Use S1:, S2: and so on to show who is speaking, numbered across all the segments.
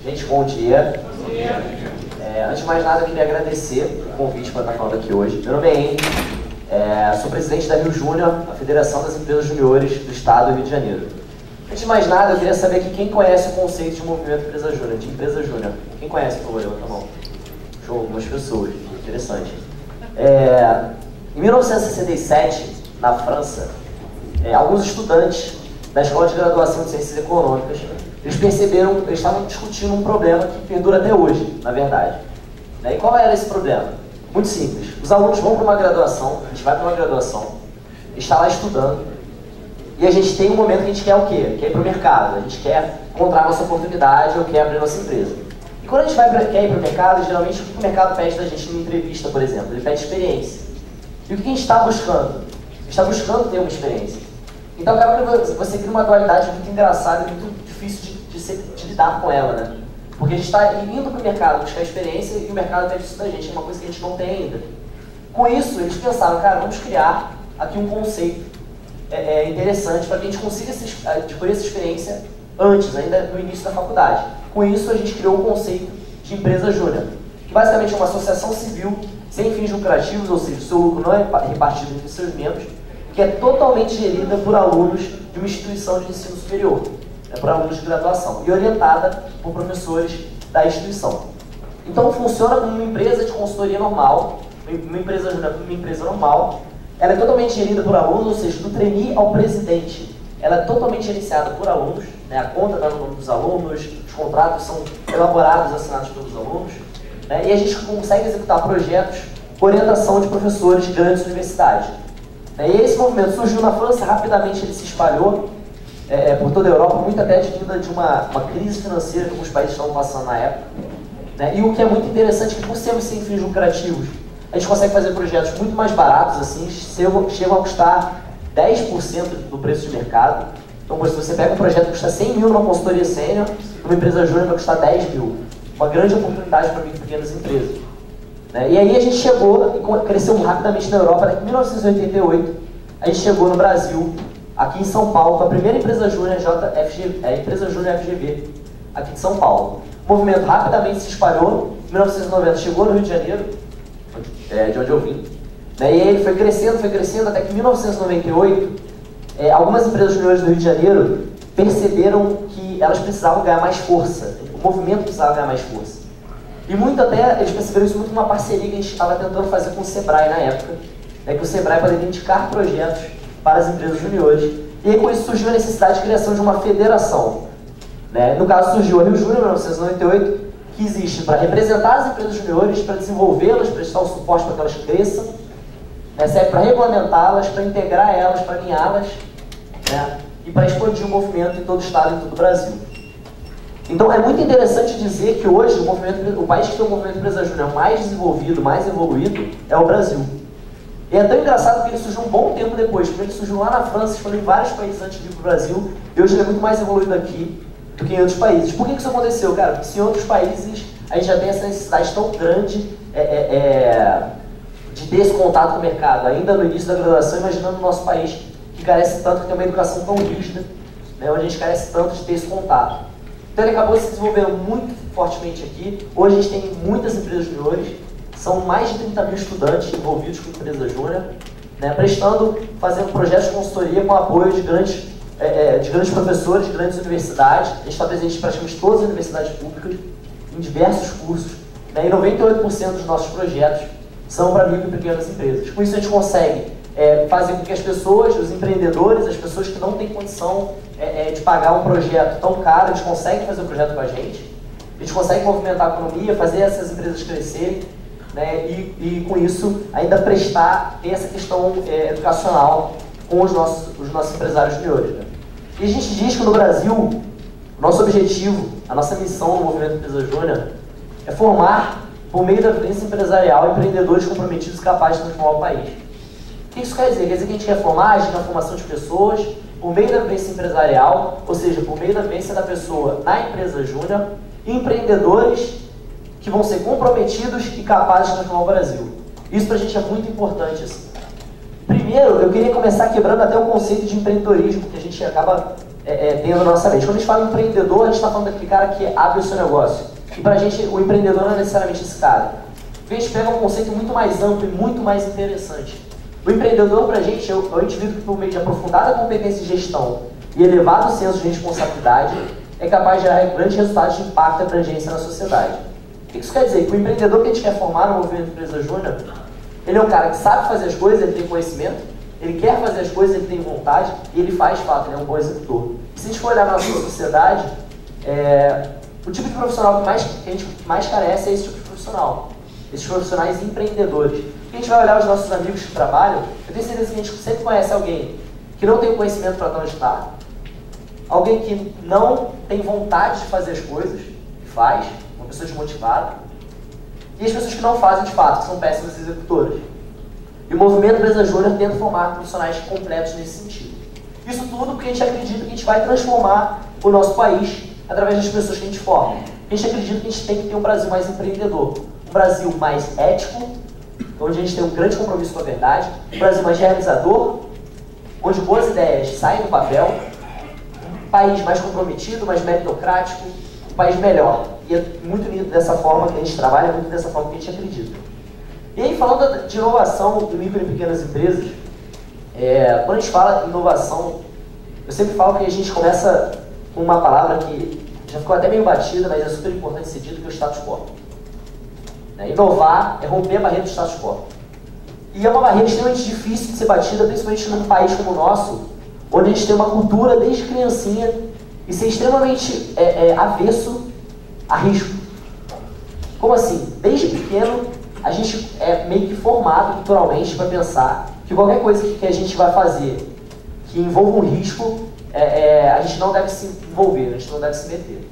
S1: Gente, bom dia. Bom dia. Antes de mais nada, eu queria agradecer o convite para estar falando aqui hoje. Meu nome é Henry, sou presidente da Rio Júnior, a Federação das Empresas Juniores do Estado do Rio de Janeiro. Antes de mais nada, eu queria saber aqui quem conhece o conceito de movimento Empresa Júnior, de Empresa Júnior. Quem conhece, por favor, levanta a mão. Show, algumas pessoas. Interessante. Em 1967, na França, alguns estudantes da Escola de Graduação de Ciências Econômicas, eles perceberam, eles estavam discutindo um problema que perdura até hoje, na verdade. E qual era esse problema? Muito simples. Os alunos vão para uma graduação, a gente vai para uma graduação, está lá estudando, e a gente tem um momento que a gente quer o quê? Quer ir para o mercado, a gente quer encontrar a nossa oportunidade ou quer abrir a nossa empresa. E quando a gente quer ir para o mercado, geralmente o que o mercado pede da gente numa entrevista, por exemplo? Ele pede experiência. E o que a gente está buscando? A gente está buscando ter uma experiência. Então acaba que você cria uma dualidade muito engraçada e muito difícil de lidar com ela, né? Porque a gente está indo para o mercado buscar experiência e o mercado pede isso da gente, é uma coisa que a gente não tem ainda. Com isso, eles pensaram, cara, vamos criar aqui um conceito interessante para que a gente consiga adquirir essa experiência antes, ainda no início da faculdade. Com isso, a gente criou o conceito de empresa júnior, que basicamente é uma associação civil sem fins lucrativos, ou seja, o seu lucro não é repartido entre seus membros, que é totalmente gerida por alunos de uma instituição de ensino superior, por alunos de graduação, e orientada por professores da instituição. Então funciona como uma empresa de consultoria normal, uma empresa júnior como uma empresa normal. Ela é totalmente gerida por alunos, ou seja, do trainee ao presidente. Ela é totalmente gerenciada por alunos, né? A conta está no nome dos alunos, os contratos são elaborados e assinados pelos alunos, né? E a gente consegue executar projetos com orientação de professores de grandes universidades. E esse movimento surgiu na França, rapidamente ele se espalhou por toda a Europa, muito até advinda de uma crise financeira que alguns países estavam passando na época. E o que é muito interessante é que, por sermos sem fins lucrativos, a gente consegue fazer projetos muito mais baratos, assim, chegam a custar 10% do preço de mercado. Então, se você pega um projeto que custa 100 mil numa consultoria sênior, numa empresa júnior vai custar 10 mil. Uma grande oportunidade para micro e pequenas empresas. E aí a gente chegou e cresceu rapidamente na Europa. Em 1988, a gente chegou no Brasil, aqui em São Paulo, com a primeira empresa júnior empresa júnior FGV, aqui de São Paulo. O movimento rapidamente se espalhou. Em 1990 chegou no Rio de Janeiro, de onde eu vim. E aí ele foi crescendo, até que em 1998, algumas empresas juniores do Rio de Janeiro perceberam que elas precisavam ganhar mais força, o movimento precisava ganhar mais força. E muito até, eles perceberam isso muito numa parceria que a gente estava tentando fazer com o Sebrae na época, que o Sebrae poderia indicar projetos para as empresas juniores. E aí com isso surgiu a necessidade de criação de uma federação. No caso surgiu a Rio Júnior, em 1998, que existe para representar as empresas juniores, para desenvolvê-las, prestar o suporte para que elas cresçam, serve para regulamentá-las, para integrar elas, para alinhá-las, e para expandir o movimento em todo o estado e em todo o Brasil. Então é muito interessante dizer que hoje o país que tem o movimento empresa júnior mais desenvolvido, mais evoluído, é o Brasil. E é tão engraçado que ele surgiu um bom tempo depois, porque ele surgiu lá na França, foi em vários países antes de vir para o Brasil, e hoje ele é muito mais evoluído aqui do que em outros países. Por que isso aconteceu, cara? Porque se em outros países a gente já tem essa necessidade tão grande de ter esse contato com o mercado, ainda no início da graduação, imaginando o nosso país, que carece tanto, que tem uma educação tão rígida, onde a gente carece tanto de ter esse contato. Então ele acabou se desenvolvendo muito fortemente aqui. Hoje a gente tem muitas empresas juniores, são mais de 30 mil estudantes envolvidos com empresa júnior, fazendo projetos de consultoria com apoio de grandes professores, de grandes universidades. A gente está presente em praticamente todas as universidades públicas, em diversos cursos, e 98% dos nossos projetos são para micro e pequenas empresas. Com isso a gente consegue fazer com que as pessoas, os empreendedores, as pessoas que não têm condição de pagar um projeto tão caro, eles conseguem fazer o projeto com a gente consegue movimentar a economia, fazer essas empresas crescerem, e com isso ainda ter essa questão educacional com os nossos empresários juniores. E a gente diz que no Brasil, o nosso objetivo, a nossa missão no movimento Empresa Júnior é formar, por meio da vivência empresarial, empreendedores comprometidos e capazes de transformar o país. O que isso quer dizer? Quer dizer que a gente quer formar, agir na formação de pessoas, por meio da vivência empresarial, ou seja, por meio da vivência da pessoa na empresa júnior, empreendedores que vão ser comprometidos e capazes de transformar o Brasil. Isso pra gente é muito importante. Primeiro, eu queria começar quebrando até o conceito de empreendedorismo, que a gente acaba tendo na nossa mente. Quando a gente fala em empreendedor, a gente está falando daquele cara que abre o seu negócio. E pra gente, o empreendedor não é necessariamente esse cara. Porque a gente pega um conceito muito mais amplo e muito mais interessante. O empreendedor pra gente é o indivíduo que, por meio de aprofundada competência de gestão e elevado senso de responsabilidade, é capaz de gerar grandes resultados de impacto e abrangência na sociedade. O que isso quer dizer? Que o empreendedor que a gente quer formar no movimento Empresa Júnior, ele é um cara que sabe fazer as coisas, ele tem conhecimento, ele quer fazer as coisas, ele tem vontade e ele faz de fato, ele é um bom executor. E se a gente for olhar na nossa sociedade, o tipo de profissional que a gente mais carece é esse tipo de profissional. Esses profissionais empreendedores. A gente vai olhar os nossos amigos que trabalham, eu tenho certeza que a gente sempre conhece alguém que não tem o conhecimento para não estar, alguém que não tem vontade de fazer as coisas, que faz, uma pessoa desmotivada, e as pessoas que não fazem de fato, que são péssimas executoras. E o movimento Empresa Júnior tenta formar profissionais completos nesse sentido. Isso tudo porque a gente acredita que a gente vai transformar o nosso país através das pessoas que a gente forma. A gente acredita que a gente tem que ter um Brasil mais empreendedor, um Brasil mais ético, onde a gente tem um grande compromisso com a verdade, um Brasil mais realizador, onde boas ideias saem do papel, um país mais comprometido, mais meritocrático, um país melhor. E é muito dessa forma que a gente trabalha, é muito dessa forma que a gente acredita. E aí, falando de inovação em micro e pequenas empresas, quando a gente fala em inovação, eu sempre falo que a gente começa com uma palavra que já ficou até meio batida, mas é super importante ser dito, que é o status quo. Inovar é romper a barreira do status quo. E é uma barreira extremamente difícil de ser batida, principalmente num país como o nosso, onde a gente tem uma cultura desde criancinha e ser extremamente avesso a risco. Como assim? Desde pequeno, a gente é meio que formado culturalmente para pensar que qualquer coisa que a gente vai fazer que envolva um risco, a gente não deve se envolver, a gente não deve se meter.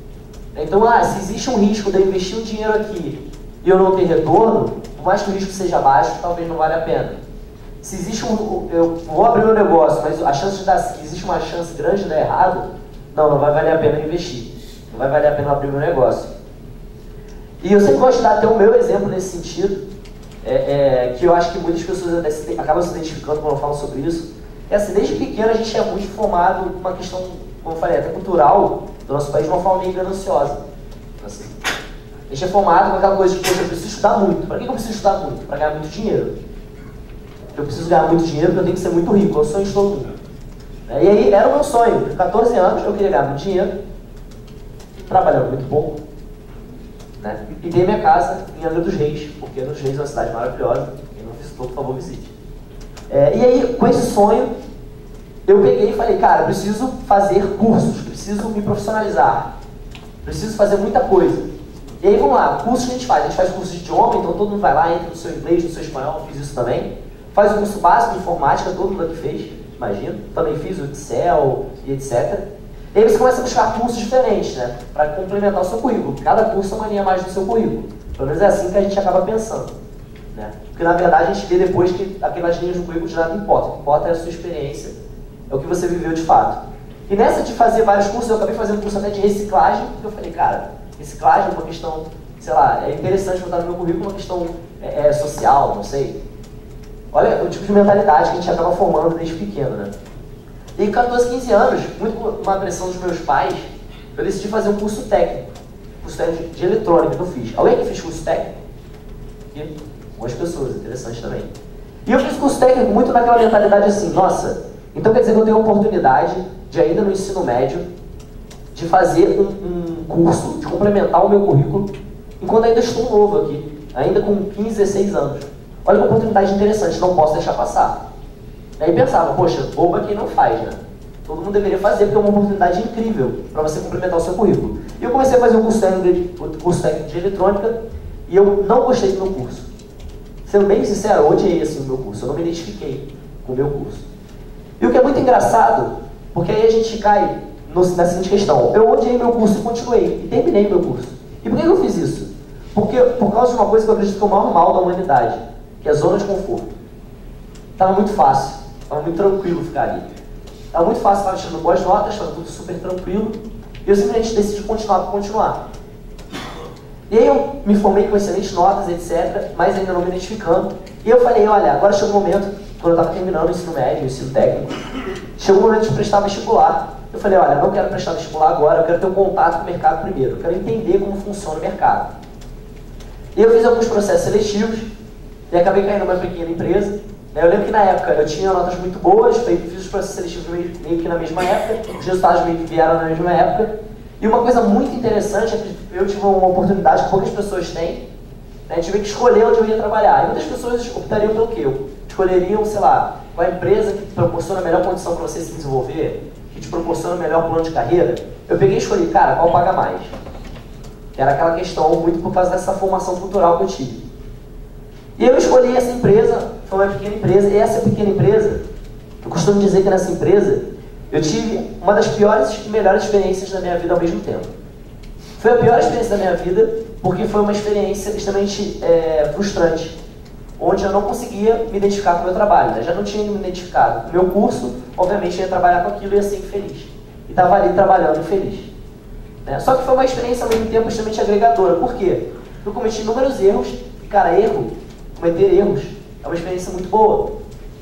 S1: Então, se existe um risco de eu investir um dinheiro aqui e eu não ter retorno, por mais que o risco seja baixo, talvez não valha a pena. Se existe eu vou abrir meu negócio, mas a chance de existe uma chance grande de dar errado, não vai valer a pena investir. Não vai valer a pena abrir meu negócio. E eu sempre gosto de dar até o meu exemplo nesse sentido, que eu acho que muitas pessoas até acabam se identificando quando eu falo sobre isso. Assim, desde pequeno a gente é muito formado com uma questão, como eu falei, até cultural do nosso país, de uma forma meio gananciosa. Assim, a gente é formado com aquela coisa de, poxa, eu preciso estudar muito. Para que eu preciso estudar muito? Para ganhar muito dinheiro. Eu preciso ganhar muito dinheiro porque eu tenho que ser muito rico, é o sonho de todo mundo. E aí era o meu sonho. Com 14 anos eu queria ganhar muito dinheiro, trabalhando muito pouco, e ter minha casa em Angra dos Reis, porque Angra dos Reis é uma cidade maravilhosa. Quem não visitou, por favor, visite. E aí, com esse sonho, eu peguei e falei, cara, eu preciso fazer cursos, preciso me profissionalizar, preciso fazer muita coisa. E aí, vamos lá, cursos que a gente faz curso de idioma, então todo mundo vai lá, entra no seu inglês, no seu espanhol, fiz isso também. Faz o curso básico de informática, todo mundo aqui fez, imagino. Também fiz o Excel e etc. E aí você começa a buscar cursos diferentes, para complementar o seu currículo. Cada curso é uma linha mais do seu currículo. Pelo menos é assim que a gente acaba pensando. Porque na verdade a gente vê depois que aquelas linhas do currículo de nada importa. O que importa é a sua experiência, é o que você viveu de fato. E nessa de fazer vários cursos, eu acabei fazendo curso até de reciclagem, porque eu falei, cara, reciclagem é uma questão, sei lá, é interessante botar no meu currículo uma questão social, não sei. Olha o tipo de mentalidade que a gente acaba formando desde pequeno, E com 14, 15 anos, muito com uma pressão dos meus pais, eu decidi fazer um curso técnico de eletrônica que eu fiz. Alguém que fez curso técnico? Algumas pessoas, interessante também. E eu fiz curso técnico muito naquela mentalidade assim, nossa, então quer dizer que eu tenho a oportunidade de ainda no ensino médio, de fazer um curso, de complementar o meu currículo, enquanto ainda estou novo aqui, ainda com 15, 16 anos. Olha que oportunidade interessante, não posso deixar passar. Aí pensava, poxa, boba quem não faz, Todo mundo deveria fazer, porque é uma oportunidade incrível para você complementar o seu currículo. E eu comecei a fazer um curso técnico de eletrônica, e eu não gostei do meu curso. Sendo bem sincero, eu odiei o meu curso, eu não me identifiquei com o meu curso. E o que é muito engraçado, porque aí a gente cai na seguinte questão, eu odiei meu curso e continuei, e terminei meu curso. E por que eu fiz isso? Porque por causa de uma coisa que eu acredito que é o maior mal da humanidade, que é a zona de conforto. Estava muito fácil, estava muito tranquilo ficar ali. Estava muito fácil, estava tirando boas notas, estava tudo super tranquilo, e eu simplesmente decidi continuar. E aí eu me formei com excelentes notas, etc., mas ainda não me identificando. E eu falei, olha, agora chegou o momento, quando eu estava terminando o ensino médio, o ensino técnico, chegou o momento de prestar vestibular. Eu falei, olha, eu não quero prestar vestibular agora, eu quero ter um contato com o mercado primeiro, eu quero entender como funciona o mercado. E eu fiz alguns processos seletivos e acabei caindo numa pequena empresa. Eu lembro que na época eu tinha notas muito boas, fiz os processos seletivos meio que na mesma época, os resultados meio que vieram na mesma época. E uma coisa muito interessante é que eu tive uma oportunidade que poucas pessoas têm, né? Eu tive que escolher onde eu ia trabalhar. E muitas pessoas optariam pelo quê? Escolheriam, sei lá, qual a empresa que te proporciona a melhor condição para você se desenvolver, que te proporciona o melhor plano de carreira. Eu peguei e escolhi, cara, qual paga mais? Que era aquela questão muito por causa dessa formação cultural que eu tive. E eu escolhi essa empresa, foi uma pequena empresa, e essa pequena empresa, eu costumo dizer que nessa empresa, eu tive uma das piores e melhores experiências da minha vida ao mesmo tempo. Foi a pior experiência da minha vida, porque foi uma experiência extremamente frustrante, onde eu não conseguia me identificar com o meu trabalho, né? Já não tinha me identificado com o meu curso, obviamente eu ia trabalhar com aquilo e ia ser infeliz. E estava ali trabalhando infeliz. Né? Só que foi uma experiência ao mesmo tempo extremamente agregadora. Por quê? Eu cometi inúmeros erros, e cara, cometer erros é uma experiência muito boa,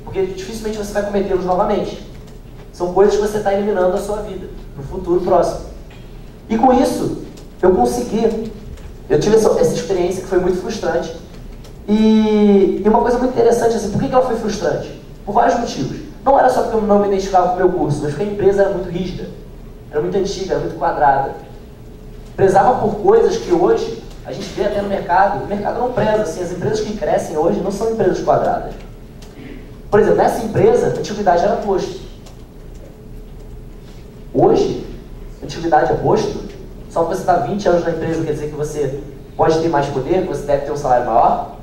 S1: porque dificilmente você vai cometê-los novamente. São coisas que você está eliminando da sua vida, no futuro próximo. E com isso, eu tive essa experiência que foi muito frustrante. E uma coisa muito interessante, assim, por que ela foi frustrante? Por vários motivos. Não era só porque eu não me identificava com o meu curso, mas porque a empresa era muito rígida, era muito antiga, era muito quadrada. Prezava por coisas que hoje a gente vê até no mercado. O mercado não preza, assim, as empresas que crescem hoje não são empresas quadradas. Por exemplo, nessa empresa, a antiguidade era posto. Hoje, antiguidade é posto. Só porque você está 20 anos na empresa quer dizer que você pode ter mais poder, que você deve ter um salário maior?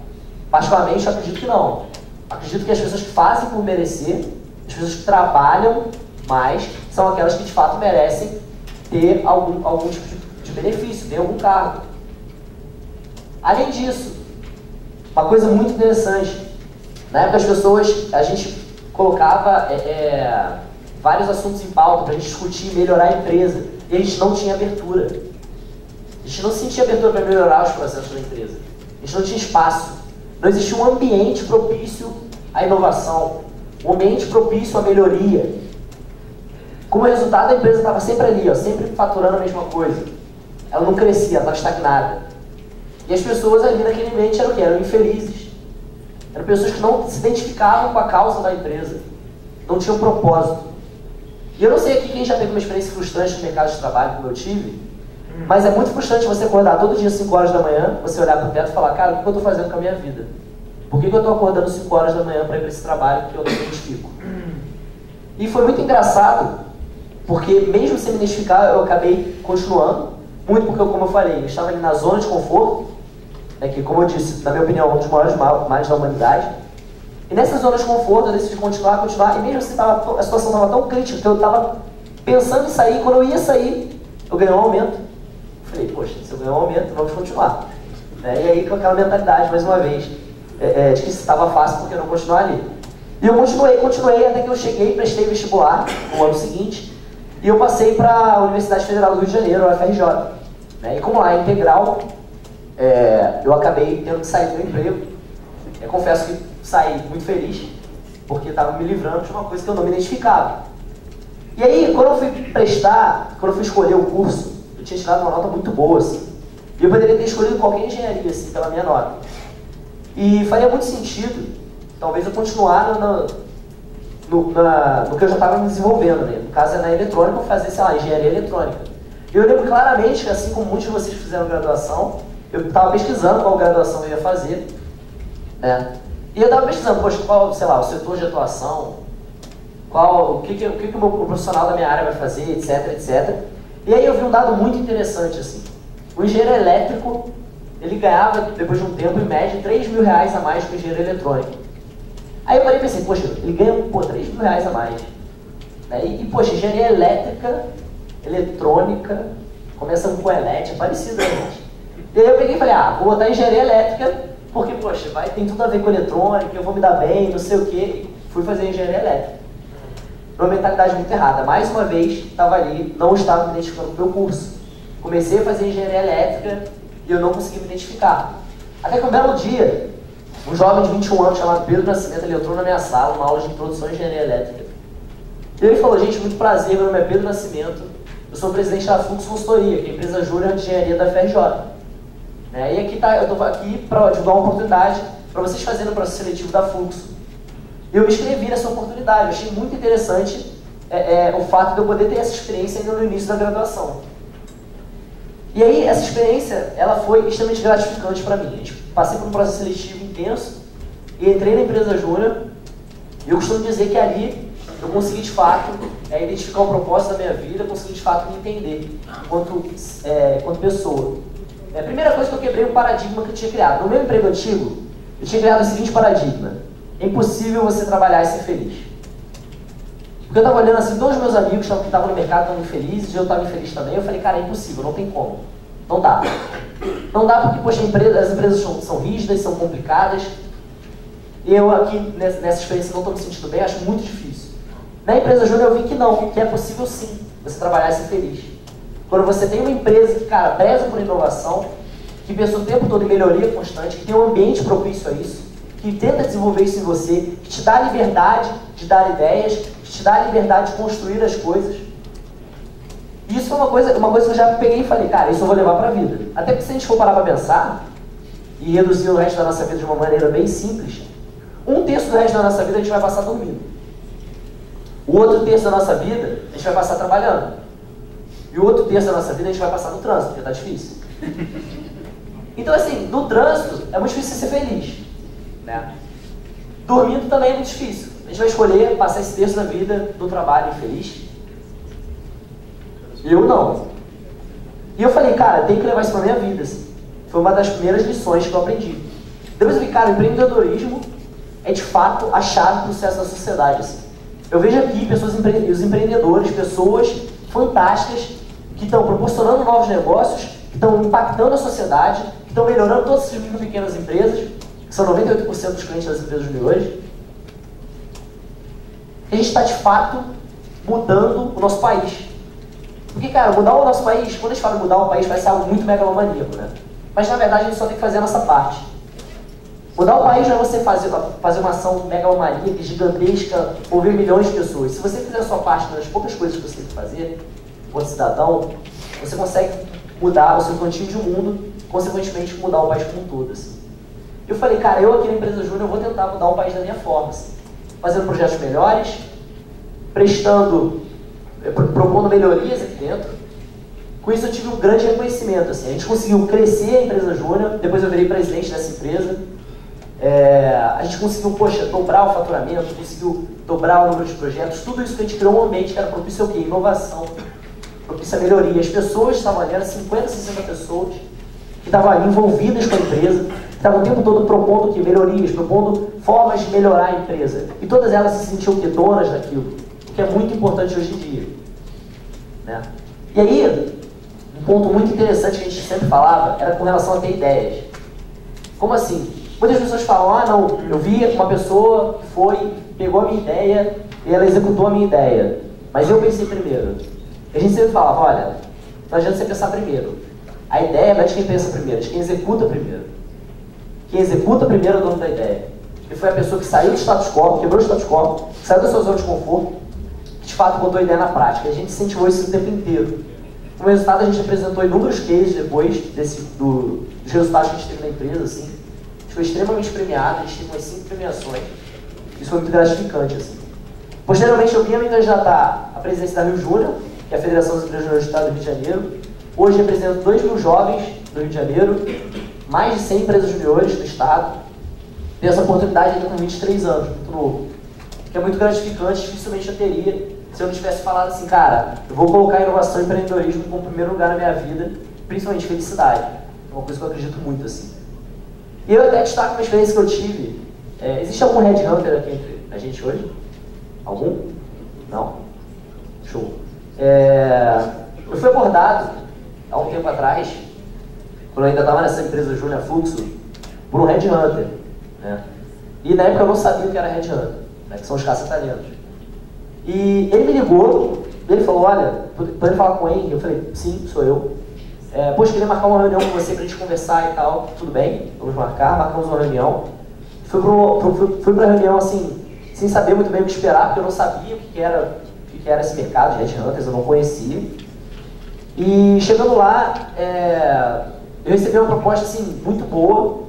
S1: Particularmente, eu acredito que não. Acredito que as pessoas que fazem por merecer, as pessoas que trabalham mais, são aquelas que de fato merecem ter algum tipo de benefício, ter algum cargo. Além disso, uma coisa muito interessante, na época as pessoas, a gente colocava vários assuntos em pauta para a gente discutir e melhorar a empresa, e a gente não tinha abertura. A gente não sentia abertura para melhorar os processos da empresa. A gente não tinha espaço. Não existia um ambiente propício à inovação, um ambiente propício à melhoria. Como resultado, a empresa estava sempre ali, ó, sempre faturando a mesma coisa. Ela não crescia, ela estava estagnada. E as pessoas ali naquele ambiente eram o quê? Eram infelizes. Eram pessoas que não se identificavam com a causa da empresa. Não tinham propósito. E eu não sei aqui quem já teve uma experiência frustrante no mercado de trabalho, como eu tive, mas é muito frustrante você acordar todo dia às 5 horas da manhã, você olhar para o teto e falar, cara, o que eu estou fazendo com a minha vida? Por que eu estou acordando às 5 horas da manhã para ir para esse trabalho que eu não me identifico? E foi muito engraçado, porque mesmo sem me identificar, eu acabei continuando, muito porque, como eu falei, eu estava ali na zona de conforto, né, que, como eu disse, na minha opinião, é um dos maiores males da humanidade. E nessa zona de conforto, eu decidi continuar, e mesmo assim a situação estava tão crítica que eu estava pensando em sair. Quando eu ia sair, eu ganhei um aumento. Falei, poxa, se eu ganhar um aumento, vamos continuar. E aí, com aquela mentalidade, mais uma vez, de que estava fácil porque eu não continuar ali. E eu continuei até que eu cheguei, prestei vestibular no ano seguinte, e eu passei para a Universidade Federal do Rio de Janeiro, a UFRJ. E como lá é integral, eu acabei tendo que sair do meu emprego. Eu confesso que saí muito feliz, porque estava me livrando de uma coisa que eu não me identificava. E aí, quando eu fui escolher o curso, eu tinha tirado uma nota muito boa, assim. E eu poderia ter escolhido qualquer engenharia, assim, pela minha nota. E faria muito sentido, talvez, eu continuar no que eu já estava me desenvolvendo, né? No caso, na eletrônica, eu fazer, sei lá, engenharia eletrônica. E eu lembro claramente que, assim como muitos de vocês fizeram graduação, eu estava pesquisando qual graduação eu ia fazer. E eu estava pesquisando, poxa, qual, sei lá, o setor de atuação, o que o profissional da minha área vai fazer, etc, etc. E aí eu vi um dado muito interessante, assim. O engenheiro elétrico, ele ganhava, depois de um tempo, em média, R$3.000 a mais que o engenheiro eletrônico. Aí eu parei e pensei, poxa, ele ganha, R$3.000 a mais. E, poxa, engenharia elétrica, eletrônica, começa com elétrica, é parecido, né, gente? E aí eu peguei e falei, vou botar engenharia elétrica, porque, poxa, tem tudo a ver com eletrônica, eu vou me dar bem, não sei o quê. Fui fazer engenharia elétrica. Uma mentalidade muito errada. Mais uma vez, estava ali, não estava me identificando com o meu curso. Comecei a fazer engenharia elétrica e eu não consegui me identificar. Até que um belo dia, um jovem de 21 anos chamado Pedro Nascimento, ele entrou na minha sala, uma aula de introdução à engenharia elétrica. E ele falou, gente, muito prazer, meu nome é Pedro Nascimento, eu sou presidente da Fluxo Consultoria, que é a empresa júnior de engenharia da FRJ. E aqui eu estou aqui para te dar uma oportunidade para vocês fazerem o processo seletivo da Fluxo. E eu me inscrevi nessa oportunidade, eu achei muito interessante o fato de eu poder ter essa experiência ainda no início da graduação. E aí, essa experiência, ela foi extremamente gratificante para mim. Passei por um processo seletivo intenso e entrei na empresa júnior. E eu costumo dizer que ali eu consegui, de fato, identificar o propósito da minha vida, consegui, de fato, me entender enquanto pessoa. A primeira coisa que eu quebrei um paradigma que eu tinha criado. No meu emprego antigo, eu tinha criado o seguinte paradigma. É impossível você trabalhar e ser feliz. Porque eu estava olhando assim, todos os meus amigos que estavam no mercado estavam infelizes, e eu estava infeliz também. Eu falei, cara, é impossível, não tem como. Não dá. Não dá porque, poxa, as empresas são rígidas, são complicadas. E eu aqui, nessa experiência, não estou me sentindo bem, acho muito difícil. Na empresa júnior eu vi que não, que é possível sim, você trabalhar e ser feliz. Quando você tem uma empresa que, cara, preza por inovação, que pensa o tempo todo em melhoria constante, que tem um ambiente propício a isso, que tenta desenvolver isso em você, que te dá a liberdade de dar ideias, que te dá a liberdade de construir as coisas. E isso foi uma coisa que eu já peguei e falei, cara, isso eu vou levar para a vida. Até porque se a gente for parar para pensar, e reduzir o resto da nossa vida de uma maneira bem simples, 1/3 do resto da nossa vida a gente vai passar dormindo. O outro terço da nossa vida a gente vai passar trabalhando. E o outro terço da nossa vida a gente vai passar no trânsito, porque tá difícil. Então assim, no trânsito é muito difícil ser feliz, né? Dormindo também é muito difícil. A gente vai escolher passar esse terço da vida no trabalho infeliz. Eu não. E eu falei, cara, tem que levar isso pra minha vida. Assim. Foi uma das primeiras lições que eu aprendi. Depois eu vi, cara, o empreendedorismo é de fato a chave do sucesso da sociedade. Assim. Eu vejo aqui os empreendedores, pessoas fantásticas que estão proporcionando novos negócios, que estão impactando a sociedade, que estão melhorando todas essas micro e pequenas empresas, que são 98% dos clientes das empresas de hoje. A gente está de fato mudando o nosso país. Porque, cara, mudar o nosso país, quando a gente fala mudar o país, vai ser algo muito megalomaníaco, né? Mas, na verdade, a gente só tem que fazer a nossa parte. Mudar o país não é você fazer uma ação megalomaníaca, gigantesca, mover milhões de pessoas. Se você fizer a sua parte nas poucas coisas que você tem que fazer, enquanto cidadão, você consegue mudar o seu cantinho de mundo, consequentemente mudar o país como um todo. Assim. Eu falei, cara, eu aqui na empresa Júnior vou tentar mudar o país da minha forma. Assim. Fazendo projetos melhores, propondo melhorias aqui dentro. Com isso eu tive um grande reconhecimento. Assim. A gente conseguiu crescer a empresa Júnior, depois eu virei presidente dessa empresa. A gente conseguiu, poxa, dobrar o faturamento, conseguiu dobrar o número de projetos, tudo isso que a gente criou um ambiente que era propício ao quê? Inovação, propício à melhoria. As pessoas estavam ali, eram 50, 60 pessoas que estavam ali envolvidas com a empresa, que estavam o tempo todo propondo que melhorias, propondo formas de melhorar a empresa. E todas elas se sentiam que donas daquilo, o que é muito importante hoje em dia. Né? E aí, um ponto muito interessante que a gente sempre falava era com relação a ter ideias. Como assim? Muitas pessoas falam, ah não, eu vi uma pessoa que foi, pegou a minha ideia e ela executou a minha ideia. Mas eu pensei primeiro. E a gente sempre falava, olha, não adianta você pensar primeiro. A ideia não é de quem pensa primeiro, é de quem executa primeiro. Quem executa primeiro é o dono da ideia. E foi a pessoa que saiu do status quo, quebrou o status quo, saiu da sua zona de conforto, que de fato botou a ideia na prática. E a gente incentivou isso o tempo inteiro. Como resultado, a gente apresentou inúmeros cases depois dos resultados que a gente teve na empresa, assim. Foi extremamente premiado, a gente teve umas 5 premiações. Isso foi muito gratificante. Assim. Posteriormente, eu vim a me candidatar à presidência da Rio Júnior, que é a Federação das Empresas Júniores do Estado do Rio de Janeiro. Hoje represento 2.000 jovens do Rio de Janeiro, mais de 100 empresas juniores do Estado. Tenho essa oportunidade ainda com 23 anos, muito novo. Que é muito gratificante, dificilmente eu teria se eu não tivesse falado assim, cara, eu vou colocar inovação e empreendedorismo como primeiro lugar na minha vida, principalmente felicidade. É uma coisa que eu acredito muito, assim. E eu até destaco uma experiência que eu tive. Existe algum headhunter aqui entre a gente hoje? Algum? Não? Show. Eu fui abordado há um tempo atrás, quando eu ainda estava nessa empresa Júnior Fluxo, por um headhunter. Né? E na época eu não sabia o que era headhunter, né? Que são os caça-talentos. E ele me ligou, ele falou, olha, pode falar com ele? Eu falei, sim, sou eu. Poxa, queria marcar uma reunião com você pra gente conversar e tal. Tudo bem, vamos marcamos uma reunião. Fui pra reunião assim, sem saber muito bem o que esperar, porque eu não sabia o que que era esse mercado de headhunters, eu não conhecia. E chegando lá, eu recebi uma proposta assim, muito boa,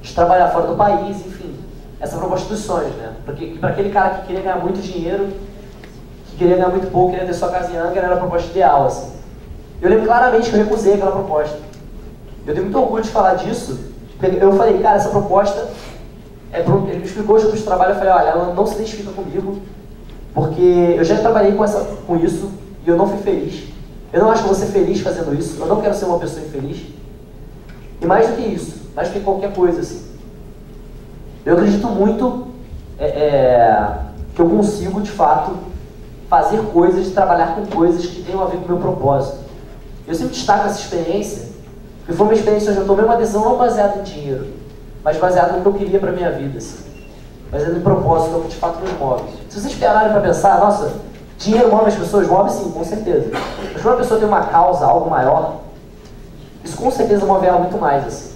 S1: de trabalhar fora do país, enfim, essa proposta dos sonhos, né? Porque para aquele cara que queria ganhar muito dinheiro, que queria ganhar muito pouco, queria ter sua casa em Angra, era a proposta ideal, assim. Eu lembro claramente que eu recusei aquela proposta. Eu tenho muito orgulho de falar disso, porque eu falei, cara, essa proposta, ele me explicou o tipo de trabalho, eu falei, olha, ela não se identifica comigo, porque eu já trabalhei com isso e eu não fui feliz. Eu não acho que eu vou ser feliz fazendo isso, eu não quero ser uma pessoa infeliz. E mais do que isso, mais do que qualquer coisa, assim. Eu acredito muito que eu consigo, de fato, fazer coisas, trabalhar com coisas que tenham a ver com o meu propósito. Eu sempre destaco essa experiência, porque foi uma experiência onde eu tomei uma decisão não baseada em dinheiro, mas baseada no que eu queria para a minha vida, assim. Baseada no propósito, que é o que de fato nos move. Se vocês pararem para pensar, nossa, dinheiro move as pessoas? Move sim, com certeza. Mas quando a pessoa tem uma causa, algo maior, isso com certeza move ela muito mais, assim.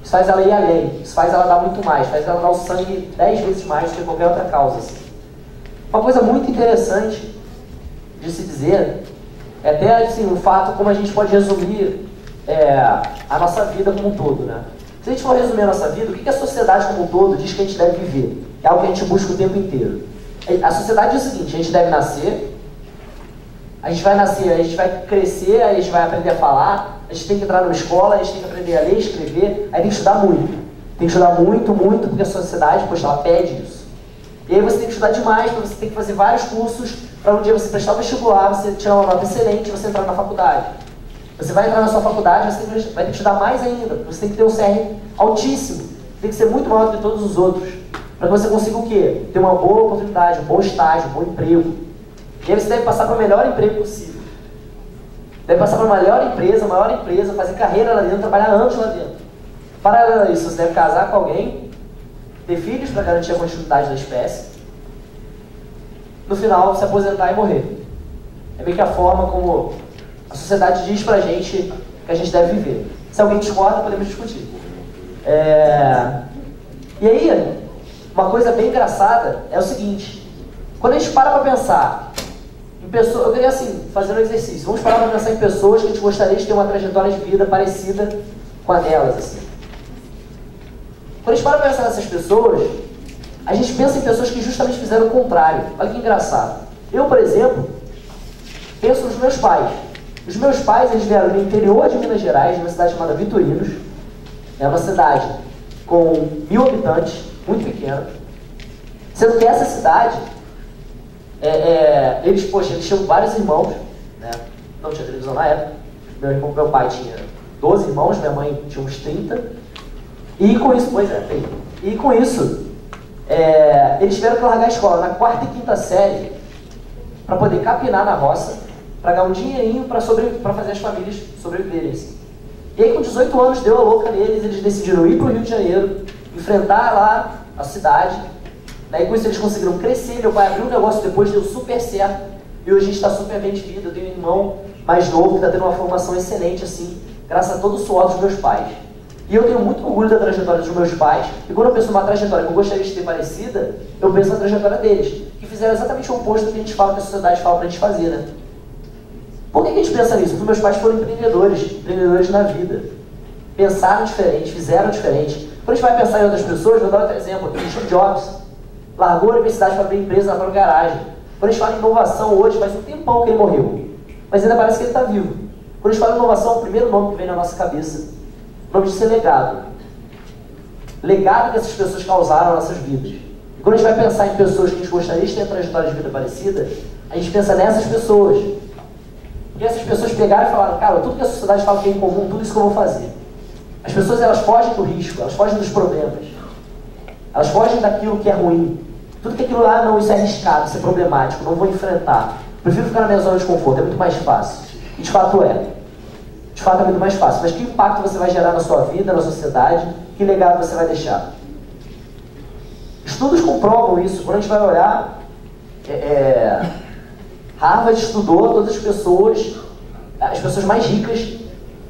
S1: Isso faz ela ir além, isso faz ela dar muito mais, faz ela dar o sangue 10 vezes mais do que qualquer outra causa, assim. Uma coisa muito interessante de se dizer é até assim, o fato como a gente pode resumir a nossa vida como um todo, né? Se a gente for resumir a nossa vida, o que a sociedade como um todo diz que a gente deve viver? É algo que a gente busca o tempo inteiro. A sociedade diz o seguinte, a gente deve nascer, a gente vai nascer, a gente vai crescer, aí a gente vai aprender a falar, a gente tem que entrar numa escola, a gente tem que aprender a ler, escrever, aí tem que estudar muito. Tem que estudar muito, muito, porque a sociedade, poxa, ela pede isso. E aí você tem que estudar demais, você tem que fazer vários cursos para um dia você prestar o vestibular, você tirar uma nota excelente, você entrar na faculdade. Você vai entrar na sua faculdade, você vai ter que estudar mais ainda, você tem que ter um CR altíssimo, tem que ser muito maior do que todos os outros, para que você consiga o quê? Ter uma boa oportunidade, um bom estágio, um bom emprego. E aí você deve passar para o melhor emprego possível. Deve passar para a maior empresa, fazer carreira lá dentro, trabalhar anos lá dentro. Paralelo a isso, você deve casar com alguém, ter filhos para garantir a continuidade da espécie, no final se aposentar e morrer. É meio que a forma como a sociedade diz pra gente que a gente deve viver. Se alguém discorda, podemos discutir. E aí, uma coisa bem engraçada é o seguinte, quando a gente para pensar em pessoas, eu queria assim, fazer um exercício, vamos parar para pensar em pessoas que a gente gostaria de ter uma trajetória de vida parecida com a delas, assim. Quando a gente para pensar nessas pessoas, a gente pensa em pessoas que justamente fizeram o contrário. Olha que engraçado. Eu, por exemplo, penso nos meus pais. Os meus pais, eles vieram do interior de Minas Gerais, numa cidade chamada Vitorinos. É uma cidade com 1000 habitantes, muito pequena. Sendo que essa cidade, eles tinham vários irmãos, né? Não tinha televisão na época. Meu pai tinha 12 irmãos, minha mãe tinha uns 30. E com isso, e com isso, eles tiveram que largar a escola na 4ª e 5ª série para poder capinar na roça, para ganhar um dinheirinho para fazer as famílias sobreviverem. Assim. E aí com 18 anos deu a louca neles, eles decidiram ir para o Rio de Janeiro, enfrentar lá a cidade. Daí com isso eles conseguiram crescer, meu pai abriu um negócio depois, deu super certo, e hoje a gente está super bem de vida. Eu tenho um irmão mais novo que está tendo uma formação excelente, assim, graças a todo o suor dos meus pais. E eu tenho muito orgulho da trajetória dos meus pais, e quando eu penso numa trajetória que eu gostaria de ter parecida, eu penso na trajetória deles, que fizeram exatamente o oposto do que a gente fala, que a sociedade fala pra gente fazer, né? Por que a gente pensa nisso? Porque meus pais foram empreendedores na vida. Pensaram diferente, fizeram diferente. Quando a gente vai pensar em outras pessoas, vou dar outro exemplo aqui, Steve Jobs largou a universidade para abrir empresa na própria garagem. Quando a gente fala em inovação hoje, faz um tempão que ele morreu, mas ainda parece que ele está vivo. Quando a gente fala em inovação, o primeiro nome que vem na nossa cabeça, o nome disso é legado. Legado que essas pessoas causaram nas nossas vidas. E quando a gente vai pensar em pessoas que a gente gostaria de ter uma trajetória de vida parecida, a gente pensa nessas pessoas. E essas pessoas pegaram e falaram, cara, tudo que a sociedade fala que é incomum, tudo isso que eu vou fazer. As pessoas, elas fogem do risco, elas fogem dos problemas. Elas fogem daquilo que é ruim. Tudo que aquilo lá, não, isso é arriscado, isso é problemático, não vou enfrentar. Prefiro ficar na minha zona de conforto, é muito mais fácil. E de fato é. De fato é muito mais fácil. Mas que impacto você vai gerar na sua vida, na sociedade? Que legado você vai deixar? Estudos comprovam isso. Quando a gente vai olhar, Harvard estudou todas as pessoas mais ricas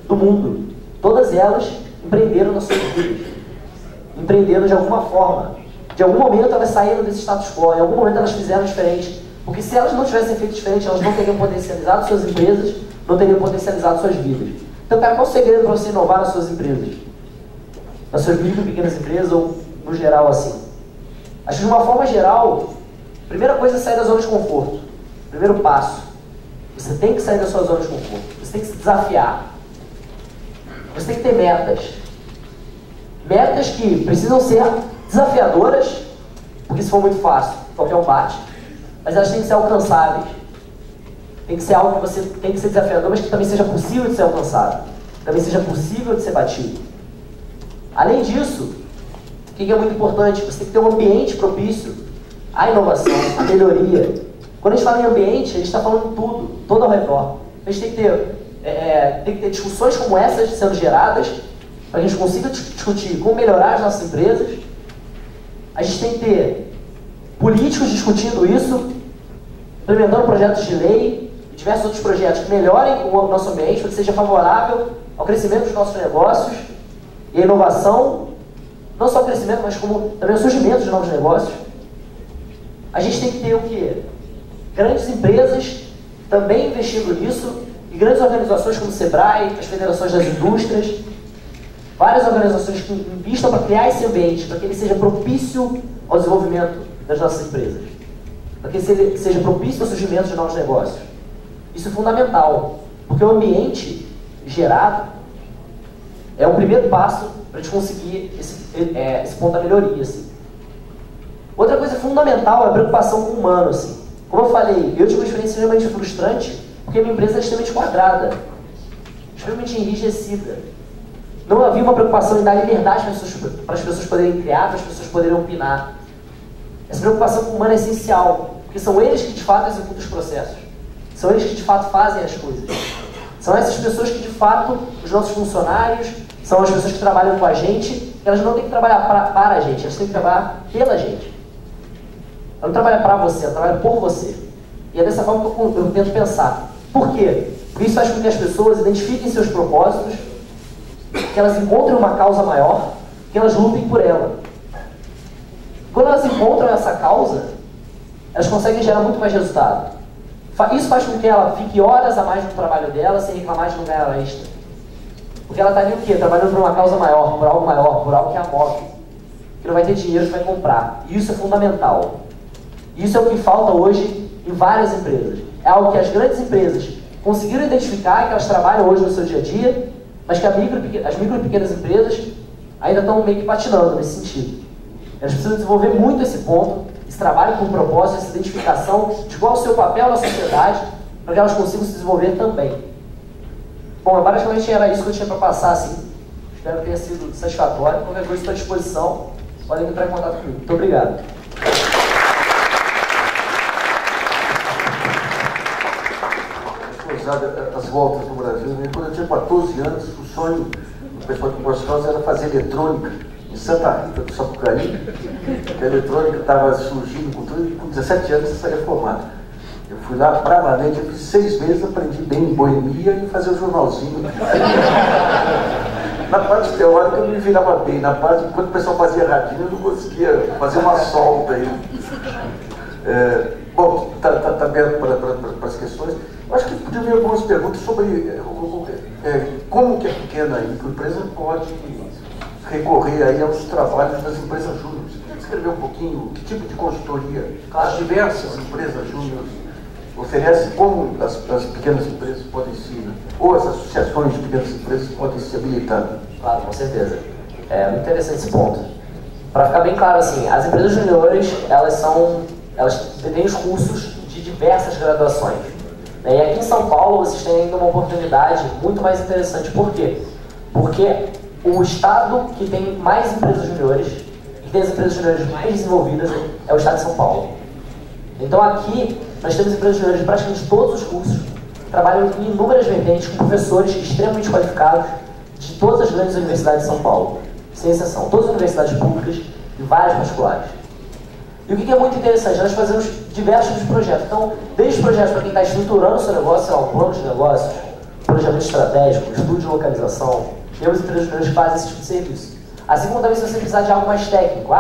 S1: do mundo. Todas elas empreenderam nas suas vidas. Empreenderam de alguma forma. De algum momento elas saíram desse status quo, em algum momento elas fizeram diferente. Porque se elas não tivessem feito diferente, elas não teriam potencializado suas empresas, não teriam potencializado suas vidas. Então, cara, qual o segredo para você inovar nas suas empresas? Nas suas micro e pequenas empresas, ou no geral assim? Acho que de uma forma geral, a primeira coisa é sair da zona de conforto. Primeiro passo. Você tem que sair da sua zona de conforto. Você tem que se desafiar. Você tem que ter metas. Metas que precisam ser desafiadoras, porque se for muito fácil, qualquer um bate. Mas elas têm que ser alcançáveis. Tem que ser algo que você tem que ser desafiador, mas que também seja possível de ser alcançado. Também seja possível de ser batido. Além disso, o que é muito importante? Você tem que ter um ambiente propício à inovação, à melhoria. Quando a gente fala em ambiente, a gente está falando tudo, todo ao redor. A gente tem que ter discussões como essas sendo geradas, para que a gente consiga discutir como melhorar as nossas empresas. A gente tem que ter políticos discutindo isso, implementando projetos de lei e diversos outros projetos que melhorem o nosso ambiente, para que seja favorável ao crescimento dos nossos negócios e a inovação, não só o crescimento, mas como também o surgimento de novos negócios. A gente tem que ter o quê? Grandes empresas também investindo nisso, e grandes organizações como o Sebrae, as federações das indústrias, várias organizações que investam para criar esse ambiente, para que ele seja propício ao desenvolvimento das nossas empresas, para que ele seja propício ao surgimento de novos negócios. Isso é fundamental, porque o ambiente gerado é o primeiro passo para a gente conseguir esse ponto da melhoria. Assim. Outra coisa fundamental é a preocupação com o humano. Assim. Como eu falei, eu tive uma experiência extremamente frustrante, porque a minha empresa é extremamente quadrada, extremamente enrijecida. Não havia uma preocupação em dar liberdade para as pessoas poderem criar, para as pessoas poderem opinar. Essa preocupação com o humano é essencial, porque são eles que de fato executam os processos. São eles que de fato fazem as coisas. São essas pessoas que de fato, os nossos funcionários, são as pessoas que trabalham com a gente, elas não têm que trabalhar para a gente, elas têm que trabalhar pela gente. Ela não trabalha para você, ela trabalha por você. E é dessa forma que eu tento pensar. Por quê? Porque isso faz com que as pessoas identifiquem seus propósitos, que elas encontrem uma causa maior, que elas lutem por ela. Quando elas encontram essa causa, elas conseguem gerar muito mais resultado. Isso faz com que ela fique horas a mais no trabalho dela, sem reclamar de não ganhar hora extra. Porque ela está ali o quê? Trabalhando por uma causa maior, por algo que a move. Que não vai ter dinheiro, que vai comprar. E isso é fundamental. Isso é o que falta hoje em várias empresas. É algo que as grandes empresas conseguiram identificar, que elas trabalham hoje no seu dia a dia, mas que as micro e pequenas empresas ainda estão meio que patinando nesse sentido. Elas precisam desenvolver muito esse ponto, esse trabalho com propósito, essa identificação de qual é o seu papel na sociedade, para que elas consigam se desenvolver também. Bom, basicamente era isso que eu tinha para passar, assim. Espero que tenha sido satisfatório. Qualquer coisa estou à disposição. Podem entrar em contato comigo. Muito obrigado.
S2: As voltas no Brasil, quando eu tinha 14 anos, o sonho do pessoal de Poços Caldas era fazer eletrônica em Santa Rita do Sapucaí. A eletrônica estava surgindo com tudo, e com 17 anos eu saía formado. Eu fui lá bravamente, eu fiz 6 meses, aprendi bem em boemia e fazer o jornalzinho. Na parte teórica eu me virava bem, na parte, quando o pessoal fazia radinho, eu não conseguia fazer uma solta aí. Bom, está aberto para as questões. Eu acho que podia haver algumas perguntas sobre como que a pequena microempresa pode recorrer aí aos trabalhos das empresas júniores. Você pode descrever um pouquinho que tipo de consultoria as diversas empresas júniores oferecem, como as pequenas empresas podem se, ou as associações de pequenas empresas podem se habilitar?
S1: Claro, com certeza. É muito interessante esse ponto. Para ficar bem claro, assim, as empresas juniores, elas têm os cursos de diversas graduações. E aqui em São Paulo, vocês têm ainda uma oportunidade muito mais interessante. Por quê? Porque o estado que tem mais empresas juniores, que tem as empresas juniores mais desenvolvidas, é o estado de São Paulo. Então aqui, nós temos empresas juniores de praticamente todos os cursos, que trabalham em inúmeras vertentes, com professores extremamente qualificados de todas as grandes universidades de São Paulo, sem exceção. Todas as universidades públicas e várias particulares. E o que é muito interessante, nós fazemos diversos tipos de projetos. Então, desde projetos para quem está estruturando o seu negócio, sei lá, um plano de negócios, planejamento estratégico, estudo de localização, temos empresas juniores que fazem esse tipo de serviço. Assim como também se você precisar de algo mais técnico.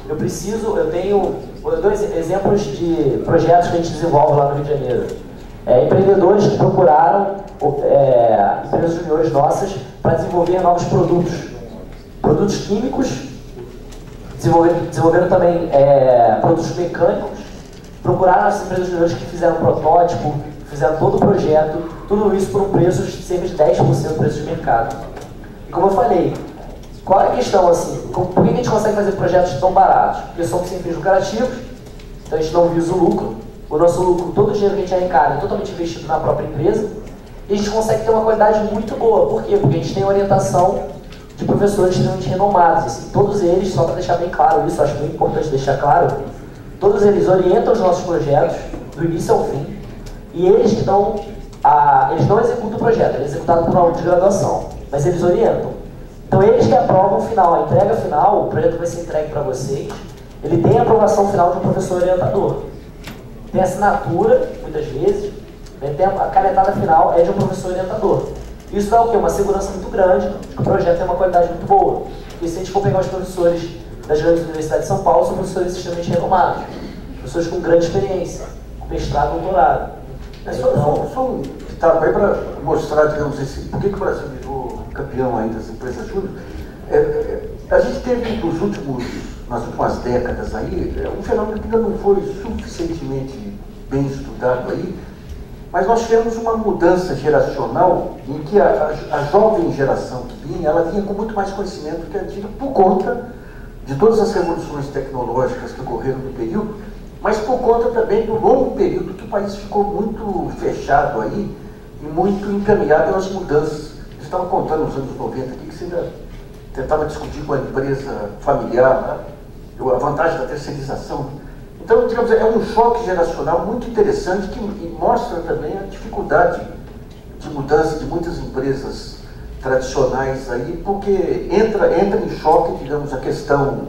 S1: Eu tenho dois exemplos de projetos que a gente desenvolve lá no Rio de Janeiro. Empreendedores que procuraram empresas juniores nossas para desenvolver novos produtos químicos, desenvolveram também produtos mecânicos, procuraram as empresas juniores que fizeram protótipo, fizeram todo o projeto, tudo isso por um preço de cerca de 10% do preço de mercado. E como eu falei, qual é a questão assim? Por que a gente consegue fazer projetos tão baratos? Porque somos sem fins lucrativos, então a gente não visa o lucro. O nosso lucro, todo o dinheiro que a gente arrecada é totalmente investido na própria empresa. E a gente consegue ter uma qualidade muito boa. Por quê? Porque a gente tem orientação de professores extremamente renomados. Assim, todos eles, só para deixar bem claro isso, acho muito importante deixar claro, todos eles orientam os nossos projetos, do início ao fim, e eles que dão, eles não executam o projeto, ele é executado por um aluno de graduação, mas eles orientam. Então eles que aprovam o final, a entrega final, o projeto vai ser entregue para vocês, ele tem a aprovação final de um professor orientador. Tem assinatura, muitas vezes, tem a canetada final é de um professor orientador. Isso dá o quê? Uma segurança muito grande, de que o projeto tem uma qualidade muito boa. E se a gente for pegar os professores das grandes universidades de São Paulo, são professores extremamente renomados, professores com grande experiência, com mestrado, doutorado.
S2: Só um pitacos aí para mostrar, digamos assim, por que o Brasil virou campeão aí das empresas júnior. A gente teve nas últimas décadas aí, um fenômeno que ainda não foi suficientemente bem estudado aí, mas nós tivemos uma mudança geracional em que a jovem geração que vinha, ela vinha com muito mais conhecimento que a antiga por conta de todas as revoluções tecnológicas que ocorreram no período, mas por conta também do longo período que o país ficou muito fechado aí e muito encaminhado pelas mudanças. Você estava contando nos anos 90 aqui que você ainda tentava discutir com a empresa familiar, né? A vantagem da terceirização. Então, digamos, é um choque geracional muito interessante que mostra também a dificuldade de mudança de muitas empresas tradicionais aí, porque entra em choque, digamos, a questão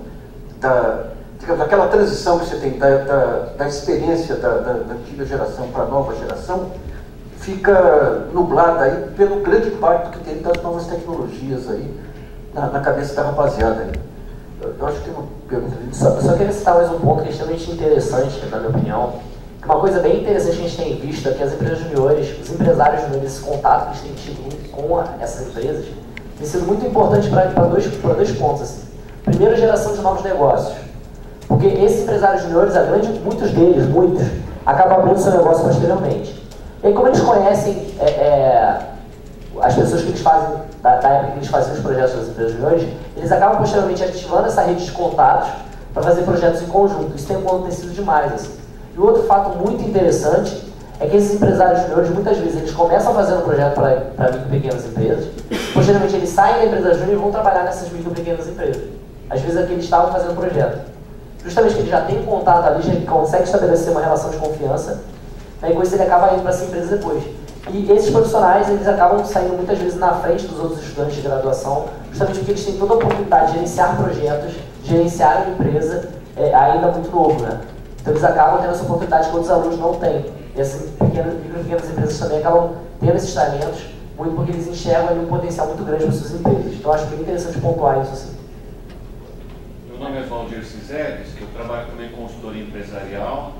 S2: daquela transição que você tem da experiência da antiga geração para a nova geração, fica nublada aí pelo grande impacto que tem das novas tecnologias aí na cabeça da rapaziada aí. Eu acho que tem uma pergunta ali.
S1: Só queria citar mais um ponto que é extremamente interessante, na minha opinião. Que uma coisa bem interessante que a gente tem visto é que as empresas juniores, os empresários juniores, esse contato que eles têm tido com essas empresas, tem sido muito importante para dois pontos. Assim. Primeiro, geração de novos negócios. Porque esses empresários juniores, muitos deles, acabam abrindo seu negócio posteriormente. E aí, como eles conhecem as pessoas que eles fazem, da época que eles faziam os projetos das empresas juniores, eles acabam posteriormente ativando essa rede de contatos para fazer projetos em conjunto. Isso tem acontecido demais. Assim. E o outro fato muito interessante é que esses empresários juniores, muitas vezes, eles começam fazendo um projeto para micro e pequenas empresas, posteriormente eles saem da empresa júnior e vão trabalhar nessas micro e pequenas empresas. Às vezes aqui eles estavam fazendo projeto. Justamente porque ele já tem contato ali, já consegue estabelecer uma relação de confiança, e com isso ele acaba indo para essa empresa depois. E esses profissionais, eles acabam saindo muitas vezes na frente dos outros estudantes de graduação, justamente porque eles têm toda a oportunidade de gerenciar projetos, gerenciar uma empresa ainda muito novo, né? Então eles acabam tendo essa oportunidade que outros alunos não têm. E essas micro e pequenas empresas também acabam tendo esses talentos, muito porque eles enxergam ali um potencial muito grande para suas empresas. Então acho bem interessante pontuar isso assim.
S3: Meu nome é Valdir Ciseres, eu trabalho também com consultoria empresarial,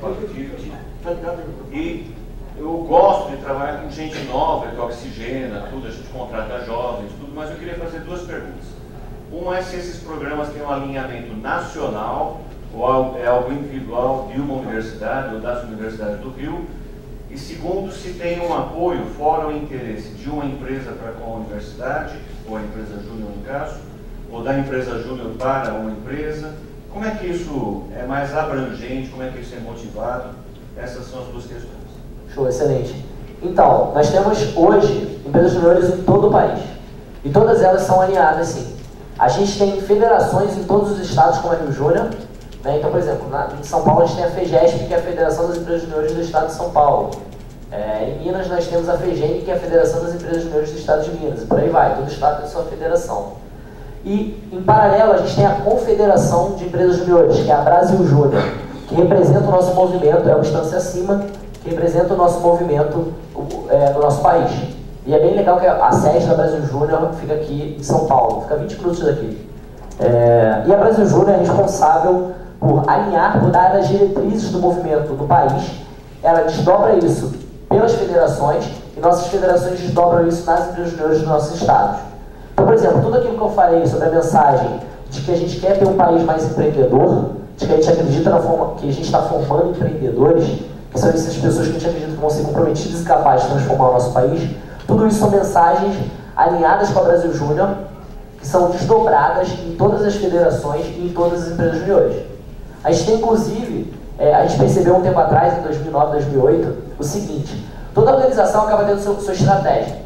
S3: e eu gosto de trabalhar com gente nova, que oxigena, tudo, a gente contrata jovens, tudo, mas eu queria fazer duas perguntas. Uma é se esses programas têm um alinhamento nacional, ou é algo individual de uma universidade, ou das universidades do Rio, e segundo, se tem um apoio, fora o interesse de uma empresa para com a universidade, ou a empresa júnior no caso, ou da empresa júnior para uma empresa. Como é que isso é mais abrangente, como é que isso é motivado? Essas são as duas questões.
S1: Show, excelente. Então, nós temos hoje empresas juniores em todo o país. E todas elas são alinhadas, sim. A gente tem federações em todos os estados, como a Rio Júnior. Né? Então, por exemplo, em São Paulo a gente tem a FEGESP, que é a Federação das Empresas Juniores do Estado de São Paulo. Em Minas nós temos a FEGEM, que é a Federação das Empresas Juniores do Estado de Minas. E por aí vai, todo estado tem sua federação. E, em paralelo, a gente tem a Confederação de Empresas Juniores, que é a Brasil Júnior, que representa o nosso movimento, é uma instância acima, que representa o nosso movimento no nosso país. E é bem legal que a sede da Brasil Júnior fica aqui em São Paulo, fica 20 minutos daqui. E a Brasil Júnior é responsável por alinhar, por dar as diretrizes do movimento do país. Ela desdobra isso pelas federações e nossas federações desdobram isso nas empresas juniores dos nossos estados. Então, por exemplo, tudo aquilo que eu falei sobre a mensagem de que a gente quer ter um país mais empreendedor, de que a gente acredita que a gente está formando empreendedores, que são essas pessoas que a gente acredita que vão ser comprometidas e capazes de transformar o nosso país, tudo isso são mensagens alinhadas com a Brasil Júnior, que são desdobradas em todas as federações e em todas as empresas juniores. A gente tem, inclusive, a gente percebeu um tempo atrás, em 2009, 2008, o seguinte: toda organização acaba tendo sua estratégia,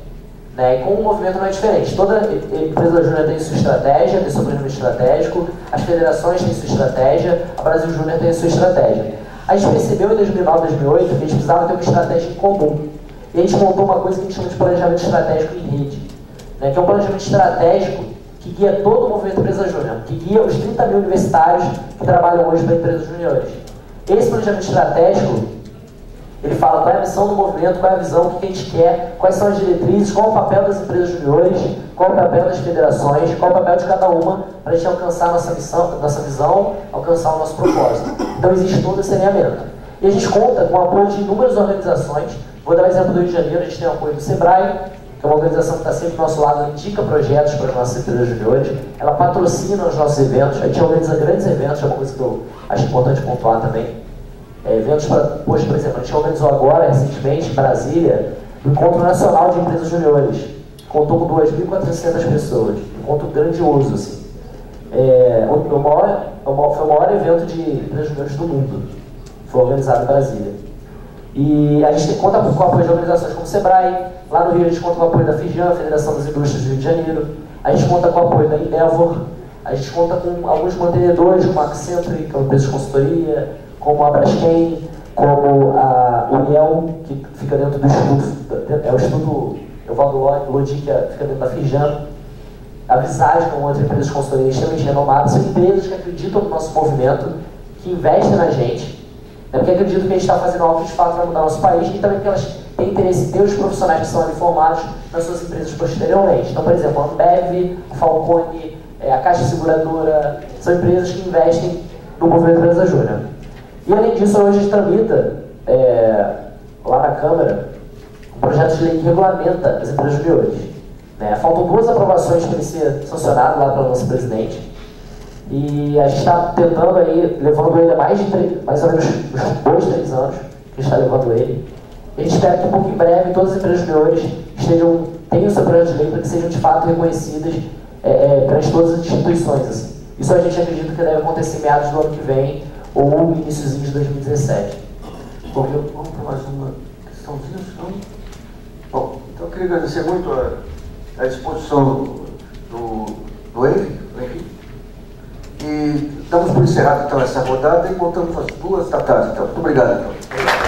S1: né? E com o movimento não é diferente. Toda empresa júnior tem sua estratégia, tem seu planejamento estratégico, as federações têm sua estratégia, a Brasil Júnior tem a sua estratégia. A gente percebeu em 2009, 2008 que a gente precisava ter uma estratégia em comum. E a gente montou uma coisa que a gente chama de planejamento estratégico em rede, né? Que é um planejamento estratégico que guia todo o movimento Empresa Júnior, que guia os 30 mil universitários que trabalham hoje para empresas juniores. Esse planejamento estratégico, ele fala qual é a missão do movimento, qual é a visão, o que a gente quer, quais são as diretrizes, qual é o papel das empresas juniores, qual é o papel das federações, qual é o papel de cada uma para a gente alcançar a nossa missão, nossa visão, alcançar o nosso propósito. Então existe todo esse alinhamento. E a gente conta com o apoio de inúmeras organizações. Vou dar o exemplo do Rio de Janeiro, a gente tem o apoio do SEBRAE, que é uma organização que está sempre do nosso lado, ela indica projetos para as nossas empresas juniores, ela patrocina os nossos eventos, a gente organiza grandes eventos, é uma coisa que eu acho importante pontuar também. Eventos para, hoje, por exemplo, a gente organizou agora, recentemente, em Brasília, o Encontro Nacional de Empresas Juniores. Contou com 2.400 pessoas, um encontro grandioso, assim. Foi o maior evento de empresas juniores do mundo, foi organizado em Brasília. E a gente conta com o apoio de organizações como o SEBRAE, lá no Rio a gente conta com o apoio da FIJAN, Federação das Indústrias do Rio de Janeiro, a gente conta com o apoio da Endeavor, a gente conta com alguns mantenedores, como a Accenture, que é uma empresa de consultoria, como a Braskem, como a Uniel, que fica dentro do Instituto, o Instituto Evaldo Lodi, que fica dentro da FIJAN, a Visage, que é uma outra empresa de consultoria extremamente renomada. São empresas que acreditam no nosso movimento, que investem na gente, porque acreditam que a gente está fazendo algo que de fato vai mudar o nosso país, e também porque elas têm interesse em ter os profissionais que são ali formados nas suas empresas posteriormente. Então, por exemplo, a Ambev, a Falcone, a Caixa Seguradora, são empresas que investem no movimento Empresa Júnior. E além disso, hoje a gente tramita, lá na Câmara, um projeto de lei que regulamenta as empresas juniores. Faltam 2 aprovações para ele ser sancionado lá pelo nosso presidente. E a gente está tentando aí, levando ele há mais ou menos uns 2, 3 anos, que a gente está levando ele. E a gente espera que um pouco em breve todas as empresas juniores tenham o seu projeto de lei para que sejam de fato reconhecidas perante todas as instituições. Assim. Isso a gente acredita que deve acontecer em meados do ano que vem, ou iníciozinho de 2017.
S2: Bom, vamos para mais uma questãozinha, senão... Bom, então eu queria agradecer muito a disposição do Henrique. E damos por encerrado então essa rodada e voltamos às 2 da tarde. Então. Muito obrigado. Então.